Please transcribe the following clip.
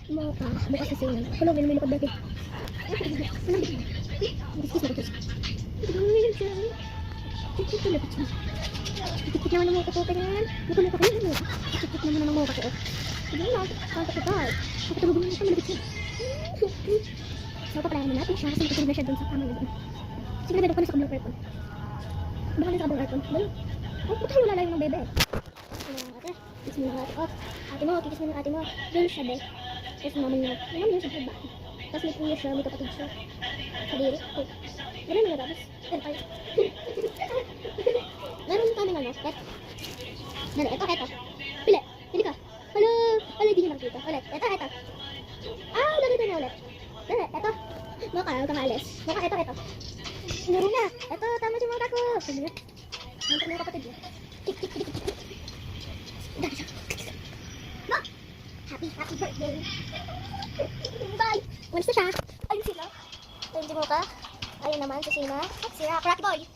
Bukas kasi yun. Hello, may lumilipad dati. Biskis na kutis. Lumilipad siya. Lumilipad siya. Tiktik naman ang mga kapote yan. Muka ko yan. Tiktik naman ang mga kapote. Sige na, kakapitay. Kakatulog naman siya, malapit siya. So, paplayan na natin siya kasi matutulog na siya dun sa kama niya. Sige na, dito ko na sa kabilang aircon. Baka na sa kabilang aircon. Dalo. Oh, puta yung lalayo ng bebe. Ate, kiss mo na ate. Oh, ate mo, kikis mo na ate mo. Dun siya, be. Tapos naman niya. Naman niya sa baba. Tapos may puyo siya, may kapatid siya. Sa diri. Oh, ganun niya tapos. Pero tayo. Meron kaming ano, pet. Dali, eto. Pili. Pili ka. Hala, di niya nakita. Ulit. Eto. Ah, lagay niya ulit. Dali, eto. Maka, huwag kang alis. Maka, eto. Laro na. Eto, tama si mga tako. Sabi niya. Nantar niya kapatid niya. Tik. Dali siya. No! Happy birthday. Bye! Walis na siya. Ayun sila. Ayun si Mocha. Ayun naman si Sina. At si Rocky Boy.